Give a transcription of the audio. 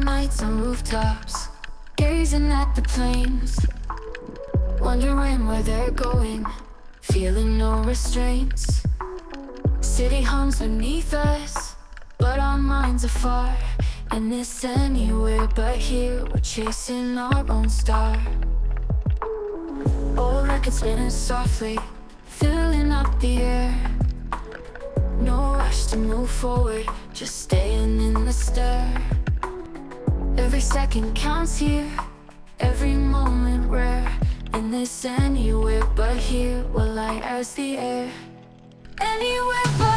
nights on rooftops, gazing at the plains, wondering where they're going, feeling no restraints. City hums beneath us, but our minds are far, and this anywhere but here. We're chasing our own star. Old records spinning softly, filling up the air. No rush to move forward, just staying in the stir. Every second counts here, every moment rare. In this anywhere but here, we're light as the air. Anywhere but